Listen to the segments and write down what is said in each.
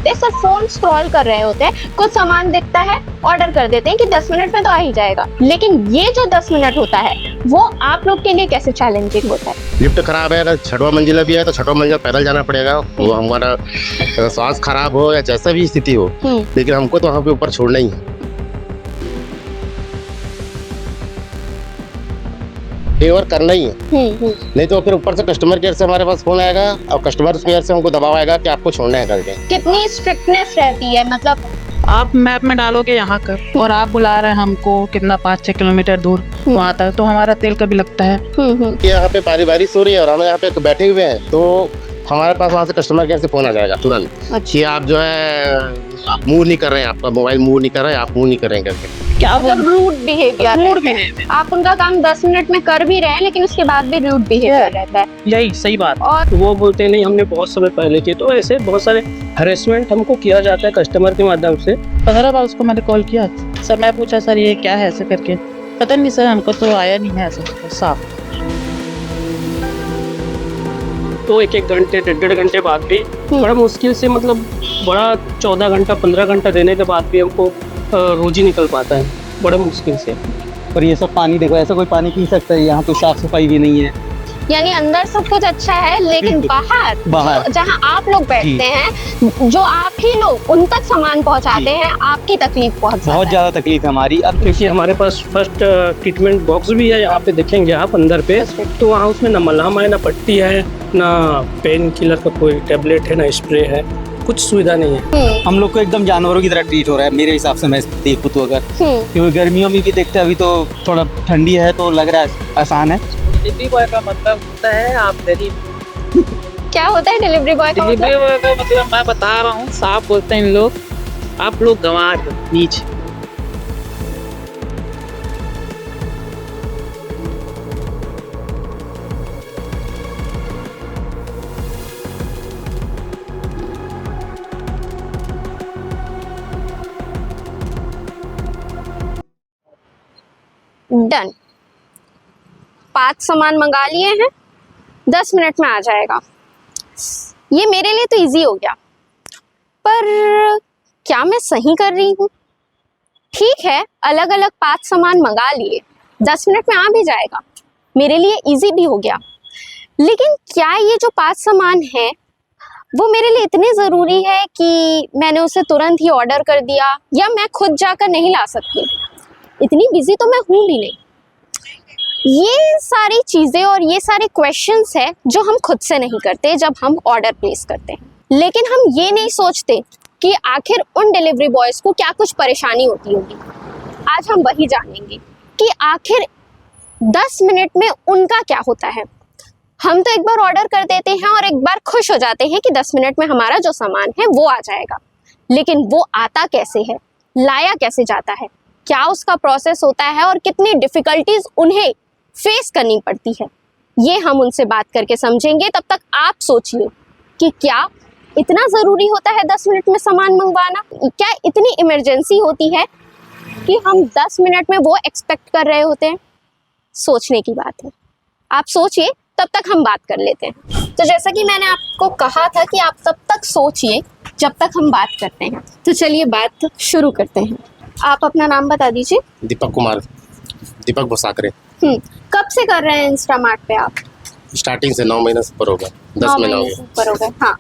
देखते, सिर्फ phone scroll कर रहे होते हैं, कुछ सामान दिखता है ऑर्डर कर देते हैं कि 10 मिनट में तो आ ही जाएगा। लेकिन ये जो 10 मिनट होता है वो आप लोग के लिए कैसे चैलेंजिंग होता है? लिफ्ट खराब है, अगर 6वां मंजिला भी है तो 6वां मंजिला पैदल जाना पड़ेगा। वो हमारा स्वास्थ्य खराब हो या जैसा भी स्थिति हो, लेकिन हमको तो वहाँ पे ऊपर छोड़ना ही है। फेवर करना ही है, नहीं तो फिर ऊपर से कस्टमर केयर से हमारे पास फोन आएगा और कस्टमर केयर से हमको दबाव आएगा कि आपको छोड़ना है करके। कितनी स्ट्रिक्टनेस रहती है? मतलब आप मैप में डालोगे यहाँ कर और आप बुला रहे हैं हमको कितना 5-6 किलोमीटर दूर वहाँ तक, तो हमारा तेल कभी लगता है। यहाँ पे बारी बारिश हो रही है और हम यहाँ पे बैठे हुए हैं, तो हमारे पास वहाँ से कस्टमर केयर से फोन आ जाएगा तुरंत कि आप जो है आप मूव नहीं कर रहे हैं, आपका मोबाइल मूव नहीं कर रहा है, आप मूव नहीं कर रहे हैं करके। क्या मतलब रूड बिहेवियर, आप उनका काम 10 मिनट में कर भी रहे हैं लेकिन उसके बाद भी रूड बिहेवियर रहता है। यही सही बात। और वो बोलते हैं नहीं हमने बहुत समय पहले किए, तो ऐसे बहुत सारे हरेसमेंट हमको किया जाता है कस्टमर के माध्यम से। 15 बार उसको मैंने कॉल किया सर, मैं पूछा सर ये क्या है ऐसे करके, पता नहीं सर हमको तो आया नहीं है ऐसा साफ। तो 1-1 घंटे 1.5 घंटे बाद भी बड़ा मुश्किल से, मतलब बड़ा 14 घंटा 15 घंटा देने के बाद भी हमको रोज ही निकल पाता है, बड़ा मुश्किल से। और ये सब पानी देखो, ऐसा कोई पानी पी सकता है? यहाँ तो साफ सफाई भी नहीं है। यानी अंदर सब कुछ अच्छा है लेकिन बाहर जहाँ आप लोग बैठते हैं, जो आप ही लोग उन तक सामान पहुँचाते हैं, आपकी तकलीफ पहुँचती है। बहुत ज्यादा तकलीफ है हमारी। अब देखिए हमारे पास फर्स्ट ट्रीटमेंट बॉक्स भी है, यहाँ पे देखेंगे आप अंदर पे, तो वहाँ उसमें ना मलहम है, ना पट्टी है, ना पेन किलर का कोई टेबलेट है, ना स्प्रे है, कुछ सुविधा नहीं है। हम लोग को एकदम जानवरों की तरह ट्रीट हो रहा है मेरे हिसाब से, मैं देखूँ तो। अगर क्योंकि गर्मियों में भी देखते हैं, अभी तो थोड़ा ठंडी है तो लग रहा है आसान है। डिलीवरी बॉय का मतलब होता है आप गरीब। क्या होता है डिलीवरी बॉय का डिलीवरी बॉय का मतलब मैं बता रहा हूँ, साफ बोलते हैं इन लोग, आप लोग गंवार हो नीच। डन, 5 सामान मंगा लिए हैं, 10 मिनट में आ जाएगा। ये मेरे लिए तो इजी हो गया, पर क्या मैं सही कर रही हूँ? ठीक है, अलग अलग 5 सामान मंगा लिए, 10 मिनट में आ भी जाएगा, मेरे लिए इजी भी हो गया। लेकिन क्या ये जो 5 सामान है वो मेरे लिए इतने ज़रूरी है कि मैंने उसे तुरंत ही ऑर्डर कर दिया, या मैं खुद जाकर नहीं ला सकती? इतनी बिजी तो मैं हूँ भी नहीं। ये सारी चीज़ें और ये सारे क्वेश्चंस है जो हम खुद से नहीं करते जब हम ऑर्डर प्लेस करते हैं। लेकिन हम ये नहीं सोचते कि आखिर उन डिलीवरी बॉयज़ को क्या कुछ परेशानी होती होगी। आज हम वही जानेंगे कि आखिर 10 मिनट में उनका क्या होता है। हम तो एक बार ऑर्डर कर देते हैं और एक बार खुश हो जाते हैं कि 10 मिनट में हमारा जो सामान है वो आ जाएगा, लेकिन वो आता कैसे है, लाया कैसे जाता है, क्या उसका प्रोसेस होता है और कितनी डिफ़िकल्टीज उन्हें फेस करनी पड़ती है, ये हम उनसे बात करके समझेंगे। तब तक आप सोचिए कि क्या इतना ज़रूरी होता है 10 मिनट में सामान मंगवाना? क्या इतनी इमरजेंसी होती है कि हम 10 मिनट में वो एक्सपेक्ट कर रहे होते हैं? सोचने की बात है, आप सोचिए, तब तक हम बात कर लेते हैं। तो जैसा कि मैंने आपको कहा था कि आप तब तक सोचिए जब तक हम बात करते हैं, तो चलिए बात शुरू करते हैं। आप अपना नाम बता दीजिए। दीपक कुमार, दीपक भोसाकरे। कब से कर रहे हैं इंस्टामार्ट पे आप? स्टार्टिंग से 9 महीने से ऊपर हो गए, 10 महीने हो गए। ऊपर हो गए, हाँ।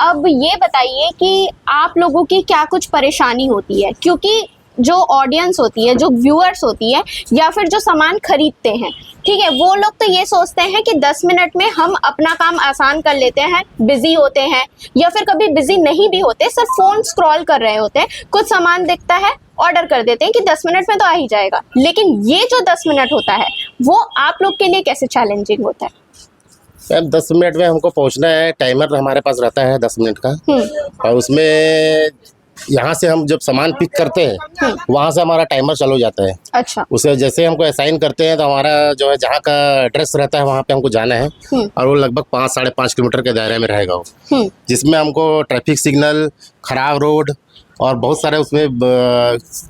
अब ये बताइए कि आप लोगों की क्या कुछ परेशानी होती है, क्योंकि जो ऑडियंस होती है, जो व्यूअर्स होती है, या फिर जो सामान खरीदते हैं, ठीक है, वो लोग तो ये सोचते हैं कि 10 मिनट में हम अपना काम आसान कर लेते हैं, बिजी होते हैं, या फिर कभी बिजी नहीं भी होते, सिर्फ फोन स्क्रॉल कर रहे होते हैं, कुछ सामान दिखता है ऑर्डर कर देते हैं कि 10 मिनट में तो आ ही जाएगा। लेकिन ये जो 10 मिनट होता है वो आप लोग के लिए कैसे चैलेंजिंग होता है? अब 10 मिनट में हमको पहुंचना है, टाइमर हमारे पास रहता है 10 मिनट का, और उसमें यहाँ से हम जब सामान पिक करते हैं वहाँ से हमारा टाइमर चालू हो जाता है। अच्छा। उसे जैसे हमको असाइन करते हैं तो हमारा जो है जहाँ का एड्रेस रहता है वहाँ पे हमको जाना है, और वो लगभग 5-5.5 किलोमीटर के दायरे में रहेगा वो, जिसमें हमको ट्रैफिक सिग्नल, खराब रोड और बहुत सारे उसमें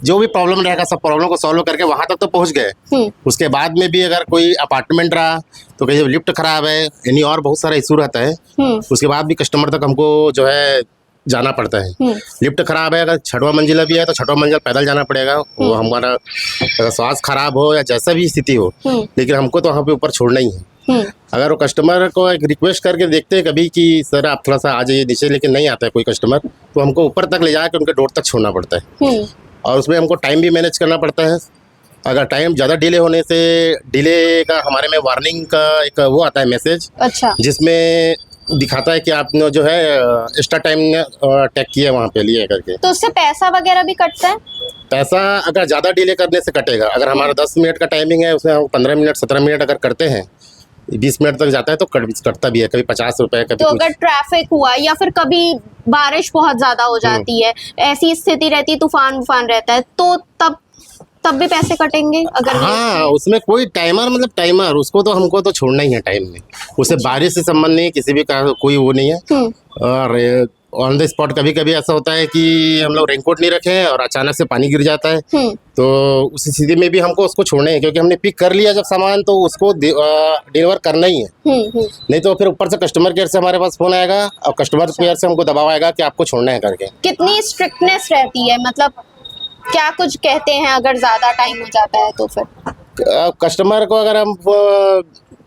जो भी प्रॉब्लम रहेगा सब प्रॉब्लम को सॉल्व करके वहाँ तक तो पहुँच गए। उसके बाद में भी अगर कोई अपार्टमेंट रहा तो कहीं लिफ्ट खराब है, यानी और बहुत सारा इशू रहता है, उसके बाद भी कस्टमर तक हमको जो है जाना पड़ता है। लिफ्ट खराब है, अगर 6वां मंजिला भी है तो 6वां मंजिल पैदल जाना पड़ेगा। वो हमारा स्वास्थ्य खराब हो या जैसा भी स्थिति हो, लेकिन हमको तो वहाँ पे ऊपर छोड़ना ही है। अगर वो कस्टमर को एक रिक्वेस्ट करके देखते हैं कभी कि सर आप थोड़ा सा आ जाइए नीचे, लेकिन नहीं आता है कोई कस्टमर, तो हमको ऊपर तक ले जाकर उनके डोर तक छोड़ना पड़ता है। और उसमें हमको टाइम भी मैनेज करना पड़ता है। अगर टाइम ज़्यादा डिले होने से, डिले का हमारे में वार्निंग का एक वो आता है मैसेज, अच्छा, जिसमें दिखाता है कि आपने जो है एक्स्ट्रा टाइम टैग किया वहाँ पे लिए करके। तो उससे पैसा वगैरह भी कटता है? पैसा अगर ज़्यादा डिले करने से कटेगा। अगर हमारा 10 मिनट का टाइमिंग है, उसमें हम 15 मिनट 17 मिनट अगर करते हैं, 20 मिनट तक जाता है तो कटता भी है, कभी 50 रुपए, कभी तो कुछ। अगर ट्रैफिक हुआ या फिर कभी बारिश बहुत ज्यादा हो जाती है, ऐसी स्थिति रहती है, तूफान रहता है, तो तब भी पैसे कटेंगे अगर हाँ, उसमें कोई टाइमर, मतलब टाइमर उसको तो हमको तो छोड़ना ही है टाइम में। उसे बारिश से संबंध नहीं है, किसी भी का कोई वो नहीं है। और ऑन द स्पॉट कभी कभी ऐसा होता है कि हम लोग रेनकोट नहीं रखे हैं और अचानक से पानी गिर जाता है, तो उस स्थिति में भी हमको उसको छोड़ना है, क्योंकि हमने पिक कर लिया जब सामान तो उसको डिलीवर करना ही है। नहीं तो फिर ऊपर से कस्टमर केयर से हमारे पास फोन आएगा और कस्टमर केयर से हमको दबाव आएगा कि आपको छोड़ना है करके। कितनी स्ट्रिक्टनेस रहती है, मतलब क्या कुछ कहते हैं अगर ज्यादा टाइम हो जाता है तो? फिर कस्टमर को अगर हम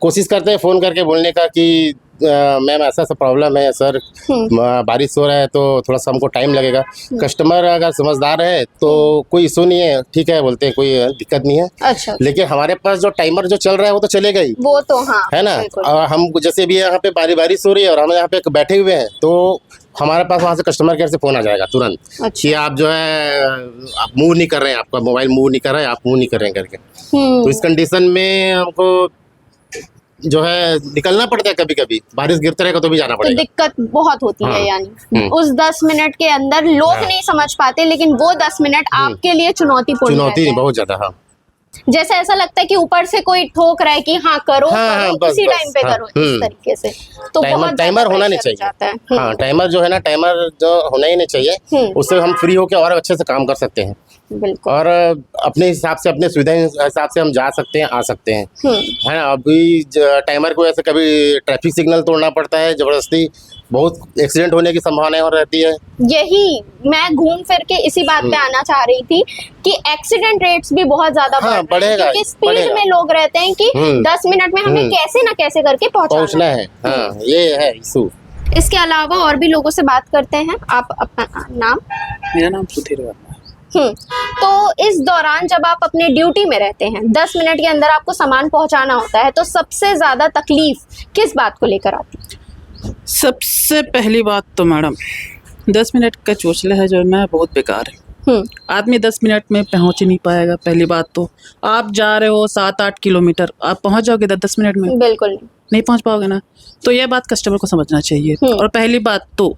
कोशिश करते हैं फ़ोन करके बोलने का कि मैम ऐसा प्रॉब्लम है सर, बारिश हो रहा है तो थोड़ा सा हमको टाइम लगेगा। कस्टमर अगर समझदार है तो कोई इशू नहीं है, ठीक है बोलते हैं, कोई दिक्कत नहीं है। अच्छा, लेकिन हमारे पास जो टाइमर जो चल रहा है वो तो चलेगा ही, वो तो हाँ है ना। और हम जैसे भी यहाँ पे बारिश हो रही है और हम यहाँ पे बैठे हुए हैं, तो हमारे पास वहाँ से कस्टमर केयर से फोन आ जाएगा तुरंत। अच्छा। कि आप जो है आप मूव नहीं कर रहे हैं, आपका मोबाइल मूव नहीं कर रहा है, आप मूव नहीं कर रहे हैं करके। तो इस कंडीशन में हमको जो है निकलना पड़ता है। कभी कभी बारिश गिरता रहेगा तो भी जाना तो पड़ेगा। दिक्कत बहुत होती है, हाँ। यानी उस 10 मिनट के अंदर लोग नहीं समझ पाते, लेकिन वो 10 मिनट आपके लिए चुनौतीपूर्ण रहते चुनौती हैं। बहुत ज्यादा। हाँ, जैसे ऐसा लगता है कि ऊपर से कोई ठोक रहा है कि हाँ करो, हाँ, करो बस, उसी बस, टाइम पे हाँ, करो, इस तरीके से। तो बहुत टाइमर होना नहीं pressure हो जाता चाहिए। है। हाँ, टाइमर जो है ना, टाइमर जो होना ही नहीं चाहिए। उससे हम फ्री होकर और अच्छे से काम कर सकते हैं बिल्कुल। और अपने हिसाब से, अपने सुविधा हिसाब से हम जा सकते हैं, आ सकते हैं, है ना। अभी टाइमर को ऐसे कभी ट्रैफिक सिग्नल तोड़ना पड़ता है जबरदस्ती, बहुत एक्सीडेंट होने की संभावना हो रहती है। यही मैं घूम फिर के इसी बात पे आना चाह रही थी कि एक्सीडेंट रेट्स भी बहुत ज्यादा हाँ, बढ़ रहे हैं, बढ़ेगा, क्योंकि स्पीड बढ़ेगा। में लोग रहते हैं कि 10 मिनट में हमें कैसे ना कैसे करके पहुंचना है। हाँ, ये है इशू। इसके अलावा और भी लोगों से बात करते हैं। आप अपना नाम? मेरा नाम सुधीर वर्मा है। तो इस दौरान जब आप अपने ड्यूटी में रहते हैं, 10 मिनट के अंदर आपको सामान पहुंचाना होता है, तो सबसे ज्यादा तकलीफ किस बात को लेकर आती है? सबसे पहली बात तो मैडम 10 मिनट का चोचला है जो है बहुत बेकार है। आदमी 10 मिनट में पहुंच ही नहीं पाएगा। पहली बात तो आप जा रहे हो 7-8 किलोमीटर, आप पहुंच जाओगे 10 मिनट में? बिल्कुल नहीं पहुंच पाओगे ना। तो यह बात कस्टमर को समझना चाहिए। और पहली बात तो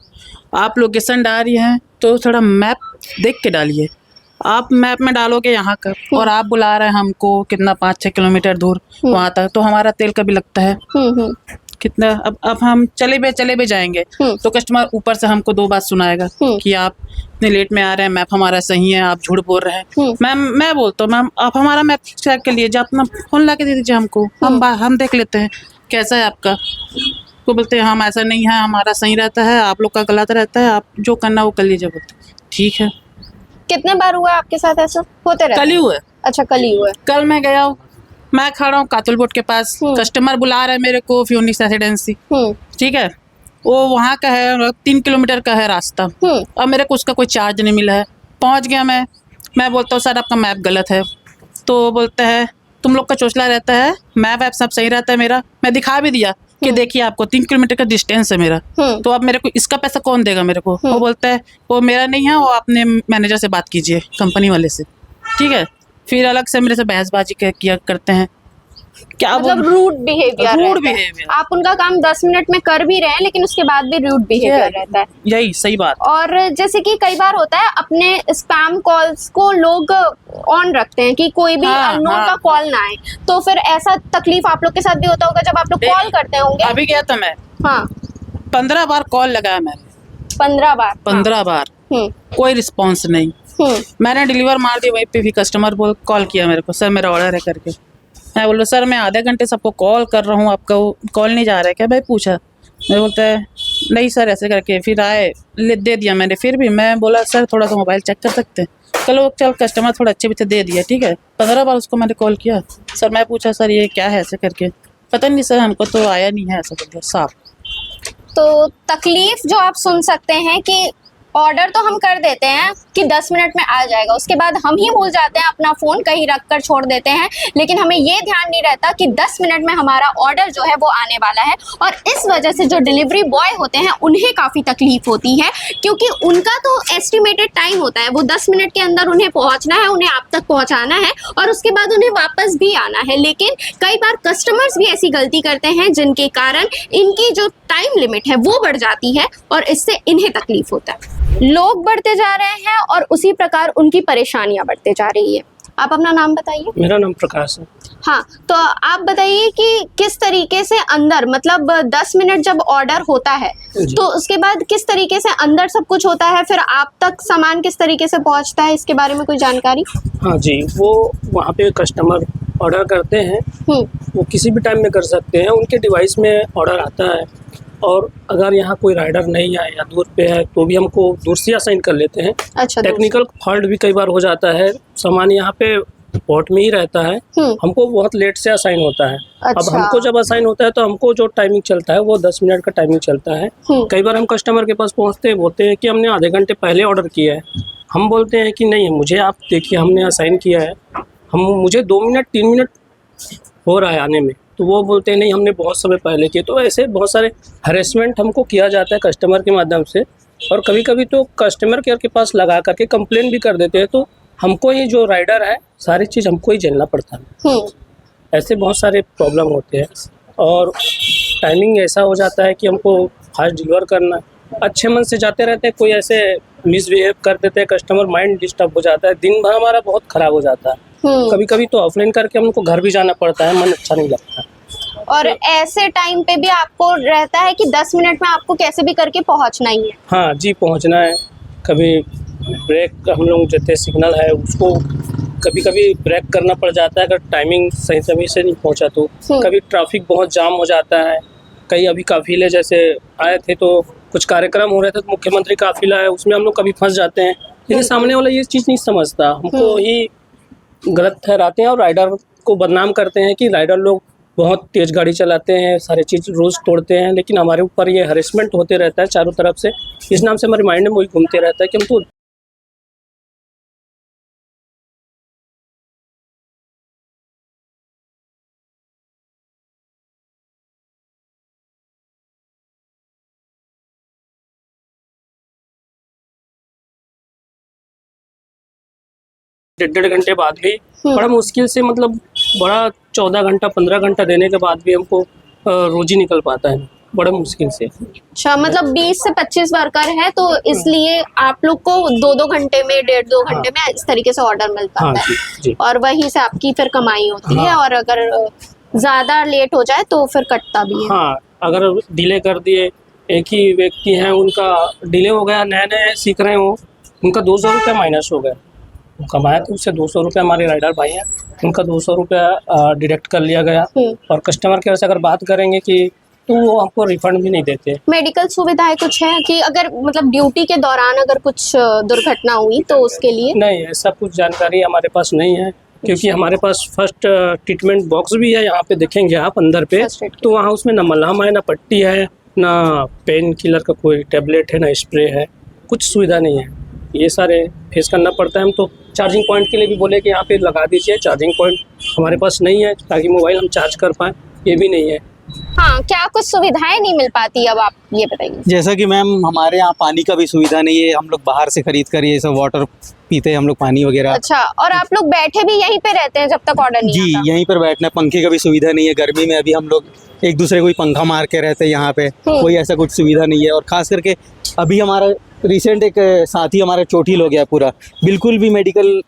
आप लोकेशन डाल रही हैं तो थोड़ा मैप देख के डालिए। आप मैप में डालोगे यहाँ का और आप बुला रहे हैं हमको कितना 5-6 किलोमीटर दूर वहाँ तक, तो हमारा तेल का भी लगता है कितना। अब हम चले भी जाएंगे तो कस्टमर ऊपर से हमको 2 बात सुनाएगा कि आप इतने लेट में आ रहे हैं, मैप हमारा सही है, आप झूठ बोल रहे हैं। मैं बोलता हूँ मैम आप हमारा मैप चेक कर लीजिए, अपना फोन ला के दे दीजिए हमको, हम देख लेते हैं कैसा है आपका। वो बोलते हैं हम ऐसा नहीं है, हमारा सही रहता है, आप लोग का गलत रहता है, आप जो करना वो कर लीजिए। बोलते ठीक है। कितने बार हुआ आपके साथ ऐसा? होते रहता कल ही हुआ। अच्छा, कल ही हुआ। कल मैं गया हूँ, मैं खड़ा हूँ कातुल बोर्ड के पास, कस्टमर बुला रहा है मेरे को फ्यूनिक्स रेसिडेंसी, ठीक है। वो वहाँ का है 3 किलोमीटर का है रास्ता और मेरे को उसका कोई चार्ज नहीं मिला है। पहुँच गया मैं बोलता हूँ सर आपका मैप गलत है। तो बोलते हैं तुम लोग का चोचला रहता है, मैप ऐप सब सही रहता है मेरा। मैं दिखा भी दिया कि देखिए आपको 3 किलोमीटर का डिस्टेंस है मेरा, तो अब मेरे को इसका पैसा कौन देगा मेरे को? वो बोलता है वो मेरा नहीं है, वो अपने मैनेजर से बात कीजिए, कंपनी वाले से, ठीक है। फिर अलग से मेरे से बहसबाजी किया करते हैं। क्या मतलब रूड बिहेवियर आप उनका काम 10 मिनट में कर भी रहे हैं, लेकिन उसके बाद भी रूड बिहेवियर रहता है। यही सही बात। और जैसे कि कई बार होता है अपने स्पैम कॉल्स को लोग ऑन रखते हैं कि कोई भी अननोन का कॉल ना आए, तो फिर ऐसा तकलीफ आप लोग के साथ भी होता होगा जब आप लोग कॉल करते होंगे? अभी गया था मैं, हाँ 15 बार कॉल लगाया मैंने। 15 बार? 15 बार कोई रिस्पॉन्स नहीं। मैंने डिलीवर मार दी, वहीं पे भी कस्टमर कॉल किया मेरे को, सर मेरा ऑर्डर है करके। मैं बोल रहा सर मैं आधे घंटे से आपको कॉल कर रहा हूँ, आपका कॉल नहीं जा रहा है क्या? भाई पूछा मैं बोलता है नहीं सर ऐसे करके, फिर आए दे दिया मैंने। फिर भी मैं बोला सर थोड़ा सा मोबाइल चेक कर सकते हैं? चलो चल कस्टमर थोड़ा अच्छे भी थे, दे दिया ठीक है। 15 बार उसको मैंने कॉल किया सर, मैं पूछा सर ये क्या है ऐसे करके, पता नहीं सर हमको तो आया नहीं है ऐसा करके साफ। तो तकलीफ जो आप सुन सकते हैं कि ऑर्डर तो हम कर देते हैं कि 10 मिनट में आ जाएगा, उसके बाद हम ही भूल जाते हैं, अपना फ़ोन कहीं रख कर छोड़ देते हैं, लेकिन हमें ये ध्यान नहीं रहता कि 10 मिनट में हमारा ऑर्डर जो है वो आने वाला है। और इस वजह से जो डिलीवरी बॉय होते हैं उन्हें काफ़ी तकलीफ होती है, क्योंकि उनका तो एस्टिमेटेड टाइम होता है, वो 10 मिनट के अंदर उन्हें पहुँचना है, उन्हें आप तक पहुँचाना है और उसके बाद उन्हें वापस भी आना है। लेकिन कई बार कस्टमर्स भी ऐसी गलती करते हैं जिनके कारण इनकी जो टाइम लिमिट है वो बढ़ जाती है और इससे इन्हें तकलीफ होता है। लोग बढ़ते जा रहे हैं और उसी प्रकार उनकी परेशानियां बढ़ते जा रही है। आप अपना नाम बताइए। मेरा नाम प्रकाश है। हाँ, तो आप बताइए कि किस तरीके से अंदर, मतलब 10 मिनट जब ऑर्डर होता है तो उसके बाद किस तरीके से अंदर सब कुछ होता है, फिर आप तक सामान किस तरीके से पहुंचता है, इसके बारे में कोई जानकारी? हाँ जी, वो वहाँ पे कस्टमर ऑर्डर करते हैं, वो किसी भी टाइम में कर सकते हैं, उनके डिवाइस में ऑर्डर आता है। और अगर यहाँ कोई राइडर नहीं है या दूर पे है तो भी हमको दूर से असाइन कर लेते हैं। अच्छा, टेक्निकल फॉल्ट भी कई बार हो जाता है, सामान यहाँ पे पोर्ट में ही रहता है, हमको बहुत लेट से असाइन होता है। अच्छा। अब हमको जब असाइन होता है तो हमको जो टाइमिंग चलता है वो 10 मिनट का टाइमिंग चलता है। कई बार हम कस्टमर के पास पहुँचते हैं, बोलते हैं कि हमने आधे घंटे पहले ऑर्डर किया है। हम बोलते हैं कि नहीं, मुझे आप देखिए हमने असाइन किया है, मुझे 2 मिनट 3 मिनट हो रहा है आने में, तो वो बोलते हैं नहीं हमने बहुत समय पहले किए। तो ऐसे बहुत सारे हरेसमेंट हमको किया जाता है कस्टमर के माध्यम से, और कभी कभी तो कस्टमर केयर के पास लगा करके कंप्लेन भी कर देते हैं, तो हमको ही जो राइडर है सारी चीज़ हमको ही झेलना पड़ता है। ऐसे बहुत सारे प्रॉब्लम होते हैं और टाइमिंग ऐसा हो जाता है कि हमको फास्ट डिलीवर करना, अच्छे मन से जाते रहते हैं, कोई ऐसे मिसबिहेव कर देते हैं, कस्टमर माइंड डिस्टर्ब हो जाता है, दिन भर हमारा बहुत ख़राब हो जाता है। कभी कभी तो ऑफलाइन करके हमको घर भी जाना पड़ता है, मन अच्छा नहीं लगता। और ऐसे टाइम पे भी आपको रहता है कि 10 मिनट में आपको कैसे भी करके पहुंचना ही है। हाँ जी, पहुंचना है। कभी ब्रेक हम लोग जैसे सिग्नल है उसको कभी कभी ब्रेक करना पड़ जाता है अगर टाइमिंग सही समय से नहीं पहुंचा तो। कभी ट्रैफिक बहुत जाम हो जाता है। कई अभी काफिले जैसे आए थे तो कुछ कार्यक्रम हो रहे थे, तो मुख्यमंत्री काफिला है उसमें हम लोग कभी फंस जाते हैं, लेकिन सामने वाला ये चीज़ नहीं समझता, हमको ही गलत ठहराते हैं और राइडर को बदनाम करते हैं कि राइडर लोग बहुत तेज़ गाड़ी चलाते हैं, सारे चीज़ रोज़ तोड़ते हैं, लेकिन हमारे ऊपर ये हरेसमेंट होते रहता है चारों तरफ से। इस नाम से हमारे माइंड में वही घूमते रहता है कि हमको डेढ़ घंटे बाद भी बड़ा मुश्किल से, मतलब बड़ा 14 घंटा 15 घंटा देने के बाद भी हमको रोजी निकल पाता है, बड़ा मुश्किल से। अच्छा, मतलब 20 से 25 वर्कर है तो इसलिए आप लोग को 2-2 घंटे में 1.5-2 घंटे में इस तरीके से ऑर्डर मिल पाता है जी। और वहीं से आपकी फिर कमाई होती है, और अगर ज़्यादा लेट हो जाए तो फिर कटता भी है। हाँ, अगर डिले कर दिए, एक ही व्यक्ति हैं उनका डिले हो गया, नए नए सीख रहे हो, उनका 200 रुपये माइनस हो गया, कमाया तो उससे 200 रुपये, हमारे राइडर भाई हैं उनका 200 रुपया डिडक्ट कर लिया गया। और कस्टमर केयर से अगर बात करेंगे कि तो वो हमको रिफंड भी नहीं देते। मेडिकल सुविधाएं कुछ है कि अगर मतलब ड्यूटी के दौरान अगर कुछ दुर्घटना हुई तो उसके लिए? नहीं, ऐसा कुछ जानकारी हमारे पास नहीं है, क्योंकि हमारे पास फर्स्ट ट्रीटमेंट बॉक्स भी है, यहाँ पे देखेंगे आप अंदर पे, तो वहाँ उसमें ना मलहम है, ना पट्टी है, ना पेन किलर का कोई टेबलेट है, ना स्प्रे है, कुछ सुविधा नहीं है। ये सारे फेस करना पड़ता है। हम तो चार्जिंग पॉइंट के लिए भी बोले कि यहाँ पे लगा दीजिए, चार्जिंग पॉइंट हमारे पास नहीं है ताकि मोबाइल हम चार्ज कर पाएँ, ये भी नहीं है। हाँ, क्या कुछ सुविधाएं नहीं मिल पाती? अब आप ये बताइए। जैसा कि मैम हमारे यहाँ पानी का भी सुविधा नहीं है, हम लोग बाहर से खरीद कर ये सब वाटर पीते हैं हम लोग, पानी वगैरह। अच्छा, और आप लोग बैठे भी यहीं पे रहते हैं जब तक ऑर्डर नहीं जी, आता? यहीं पर बैठना, पंखे का भी सुविधा नहीं है। गर्मी में अभी हम लोग एक दूसरे को ही पंखा मार के रहते हैं यहाँ पे, कोई ऐसा कुछ सुविधा नहीं है। और खास करके अभी हमारा रिसेंट एक साथी हमारा चोटिल हो गया पूरा, बिल्कुल भी मेडिकल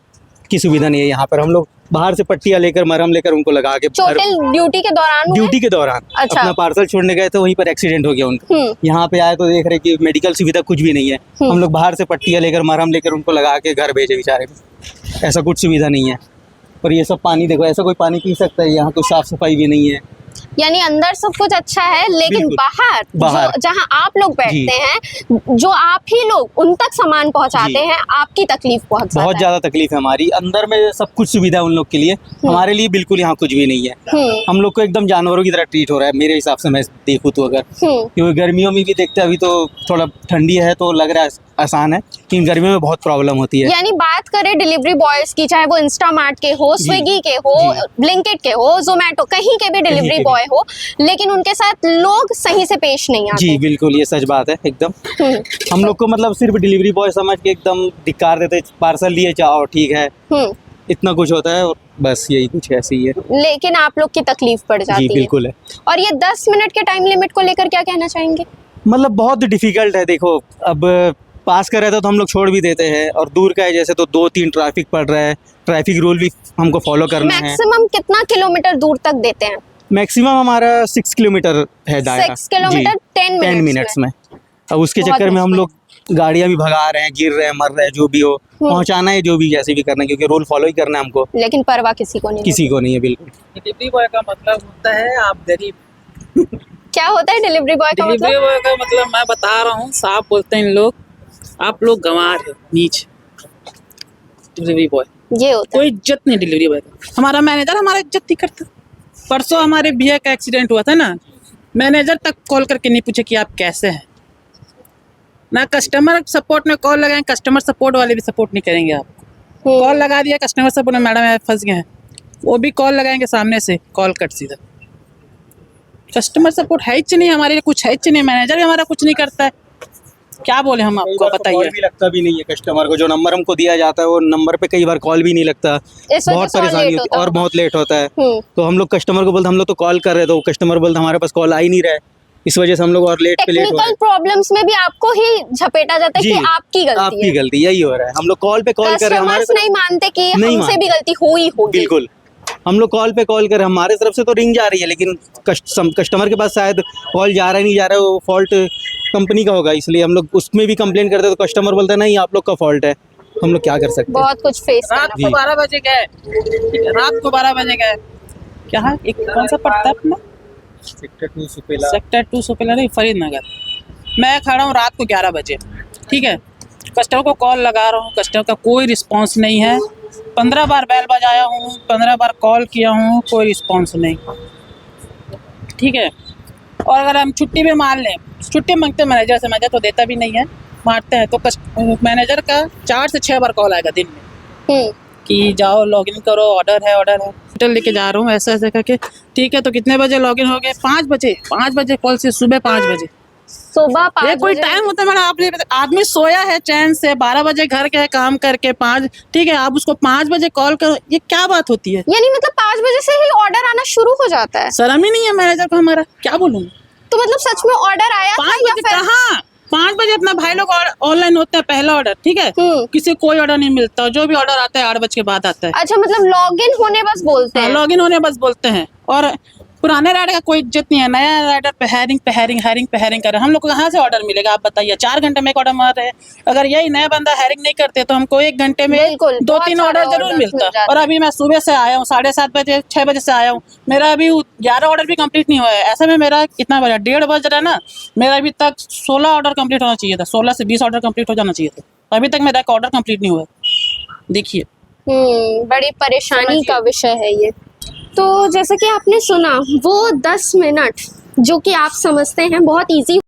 की सुविधा नहीं है यहाँ पर। हम लोग बाहर से पट्टियाँ लेकर, मरहम लेकर उनको लगा के, चोटिल ड्यूटी के दौरान हुआ? ड्यूटी के दौरान अच्छा। अपना पार्सल छोड़ने गए तो वहीं पर एक्सीडेंट हो गया उनका। यहाँ पे आए तो देख रहे कि मेडिकल सुविधा कुछ भी नहीं है। हम लोग बाहर से पट्टियाँ लेकर, मरहम लेकर उनको लगा के घर भेजे बेचारे, ऐसा कुछ सुविधा नहीं है। और ये सब पानी देखो, ऐसा कोई पानी पी सकता है? यहाँ तो साफ सफाई भी नहीं है। यानी अंदर सब कुछ अच्छा है, लेकिन बिल्कुल। बाहर बाहर। जो जहाँ आप लोग बैठते हैं, जो आप ही लोग उन तक सामान पहुंचाते जी। हैं, आपकी तकलीफ बहुत बहुत ज्यादा ज़्यादा तकलीफ है हमारी। अंदर में सब कुछ सुविधा है उन लोग के लिए, हमारे लिए बिल्कुल यहाँ कुछ भी नहीं है। हम्म। हम लोग को एकदम जानवरों की तरह ट्रीट हो रहा है मेरे हिसाब से, मैं देखूँ तो। अगर क्योंकि गर्मियों में भी देखते हैं, अभी तो थोड़ा ठंडी है तो लग रहा है आसान है, लेकिन गर्मियों में बहुत प्रॉब्लम होती है। यानी बात करें डिलीवरी बॉयज की, चाहे वो इंस्टामार्ट के हो, जी। स्विगी के हो, जी। ब्लिंकिट के हो, जोमेटो, कहीं के भी डिलीवरी के बॉय हो, लेकिन उनके साथ लोग सही से पेश नहीं आते। जी बिल्कुल, ये सच बात है एकदम। हम्म। हम लोग को मतलब सिर्फ डिलीवरी बॉय समझ के एकदम धिक्कार देते, पार्सल लिए चाहो ठीक है, हम्म। इतना कुछ होता है। और बस यही कुछ ऐसे ही है। लेकिन आप लोग की तकलीफ पड़ जाती जी है। बिल्कुल है। और ये 10 मिनट के टाइम लिमिट को लेकर क्या कहना चाहेंगे? मतलब बहुत डिफिकल्ट है। देखो, अब पास का रहता तो हम लोग छोड़ भी देते हैं, और दूर का है जैसे तो 2-3 ट्रैफिक पड़ रहा है, ट्रैफिक रूल भी हमको फॉलो करना है। मैक्सिमम कितना किलोमीटर दूर तक देते हैं? मैक्सिमम हमारा 6 किलोमीटर है दायरा। 6 किलोमीटर 10 मिनट्स में। अब उसके बहुत चक्कर में हम मुश्किल। लोग गाड़ियां भी भगा रहे हैं, गिर रहे हैं, मर रहे हैं, जो भी हो पहुंचाना है, जो भी जैसे भी करना है, क्योंकि रूल फॉलो ही करना है हमको। लेकिन परवाह किसी को नहीं किसी को नहीं है बिल्कुल। डिलीवरी बॉय का मतलब होता है आप गरीब। होती। क्या होता है डिलीवरी बॉय का डिलीवरी मतलब? बॉय का मतलब मैं बता रहा हूँ, साफ बोलते हैं इन लोग, आप लोग गंवार है, नीच। डिलीवरी बॉय ये होता है। कोई इज्जत नहीं डिलीवरी बॉय का। हमारा मैनेजर हमारा इज्जत नहीं करता। परसों हमारे भैया का एक्सीडेंट हुआ था ना, मैनेजर तक कॉल करके नहीं पूछे कि आप कैसे हैं। ना कस्टमर सपोर्ट में कॉल लगाएं, कस्टमर सपोर्ट वाले भी सपोर्ट नहीं करेंगे आपको। कॉल लगा दिया कस्टमर सपोर्ट में, मैडम फंस गए हैं, वो भी कॉल लगाएंगे सामने से, कॉल कट सीधा। कस्टमर सपोर्ट है ही नहीं हमारे लिए, कुछ है ही नहीं। मैनेजर भी हमारा कुछ नहीं करता है, क्या बोले हम आपको, बताइए। कॉल भी लगता भी नहीं है कस्टमर को। जो नंबर हमको दिया जाता है वो नंबर पे कई बार कॉल भी नहीं लगता। इस वजह बहुत से और परेशानी लेट होती होता है और होगा। बहुत लेट होता है। तो हम लोग कस्टमर को बोलते, हम लोग तो कॉल कर रहे, तो कस्टमर बोलते हमारे पास कॉल आ ही नहीं रहा है, इस वजह से हम लोग और लेट पे लेट हो रहे टेक्निकल प्रॉब्लम्स में भी आपको ही झपेटा जाता है जी, कि आपकी गलती आपकी है। गलती यही हो रहा है। हम लोग कॉल पे कॉल कर रहे हैं, हमारे कस्टमर्स नहीं मानते कि नहीं हमसे भी मानते। गलती हुई होगी। बिल्कुल, हम लोग कॉल पे कॉल कर, हमारे तरफ से तो रिंग जा रही है, लेकिन कस्टमर के पास शायद कॉल जा रहा है नहीं जा रहा है, वो फॉल्ट कंपनी का होगा, इसलिए हम लोग उसमें भी कंप्लेन करते हैं, तो कस्टमर बोलता है नहीं आप लोग का फॉल्ट है। हम लोग क्या कर सकते हैं। बहुत कुछ फेस रात करना को जी। 12 बजे गए, ठीक है, रात को 12 बजे गए, क्या है, एक कौन सा पड़ता है अपना, सेक्टर 2 सुपेला नहीं, फरीदनगर। मैं खड़ा हूँ रात को 11 बजे, ठीक है, कस्टमर को कॉल लगा रहा हूँ, कस्टमर का कोई रिस्पांस नहीं है। 15 बार बेल बजाया हूँ, 15 बार कॉल किया हूँ, कोई रिस्पांस नहीं, ठीक है। और अगर हम छुट्टी भी मान लें, छुट्टी मांगते मैनेजर से, मैनेजर तो देता भी नहीं है, मारते हैं, तो मैनेजर का 4 से 6 बार कॉल आएगा दिन में कि जाओ लॉगिन करो, ऑर्डर है होटल लेके जा रहा हूँ, ऐसा ऐसा करके, ठीक है। तो कितने बजे लॉगिन हो गए? 5 बजे कॉल से, सुबह 5 बजे। सुबह ये 5 कोई बजे। टाइम होता है मैडम? आप ये आदमी सोया है चैन से, 12 बजे घर गए काम करके, 5, ठीक है, आप उसको 5 बजे कॉल करो, ये क्या बात होती है? यानी मतलब 5 बजे से ही ऑर्डर आना शुरू हो जाता है। शर्म ही नहीं है मैनेजर को हमारा, क्या बोलूँ। तो मतलब सच में ऑर्डर आया था 5 या बजे फिर? कहाँ? 5 बजे अपना भाई लोग ऑनलाइन होते हैं, पहला ऑर्डर, ठीक है, किसी कोई ऑर्डर नहीं मिलता, जो भी ऑर्डर आता है 8 बजे के बाद आता है। अच्छा, मतलब लॉगिन होने बस बोलते हैं। लॉगिन होने बस बोलते हैं, और पुराने राइडर का कोई इज्जत नहीं है। नया राइडर पे हैरिंग कर रहे हैं, हम लोग को कहाँ से ऑर्डर मिलेगा आप बताइए? 4 घंटे में एक ऑर्डर मार रहे हैं। अगर यही नया बंदा हैरिंग नहीं करते तो हमको 1 घंटे में बिल्कुल, 2-3 बहुत ऑर्डर सारे जरूर orders मिलता। मिल जाते और अभी मैं सुबह से आया हूँ, 7:30 बजे 6 बजे से आया हूँ, मेरा अभी 11 ऑर्डर भी कंप्लीट नहीं हुआ है। ऐसे में मेरा कितना बजा, 1:30 बज रहा है ना, मेरा अभी तक 16 ऑर्डर कंप्लीट होना चाहिए था, 16 से 20 ऑर्डर कंप्लीट हो जाना चाहिए था, अभी तक मेरा एक ऑर्डर कंप्लीट नहीं हुआ है। देखिए, बड़ी परेशानी का विषय है ये। तो जैसे कि आपने सुना, वो 10 मिनट जो कि आप समझते हैं बहुत इजी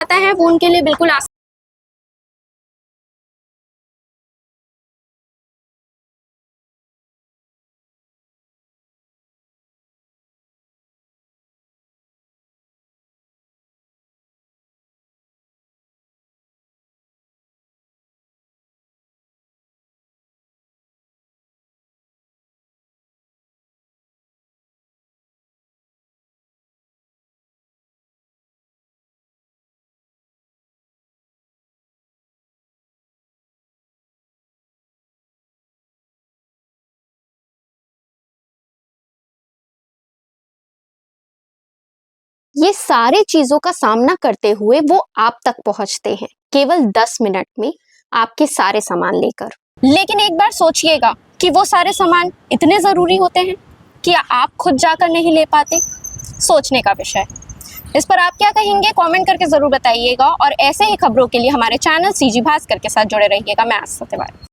आता है, वो उनके लिए बिल्कुल आसान ये सारे चीजों का सामना करते हुए वो आप तक पहुंचते हैं केवल 10 मिनट में, आपके सारे सामान लेकर। लेकिन एक बार सोचिएगा कि वो सारे सामान इतने ज़रूरी होते हैं कि आप खुद जाकर नहीं ले पाते। सोचने का विषय। इस पर आप क्या कहेंगे कमेंट करके ज़रूर बताइएगा और ऐसे ही खबरों के लिए हमारे चैनल सीजी भास्कर के साथ जुड़े रहिएगा। मैं आस्था तिवारी।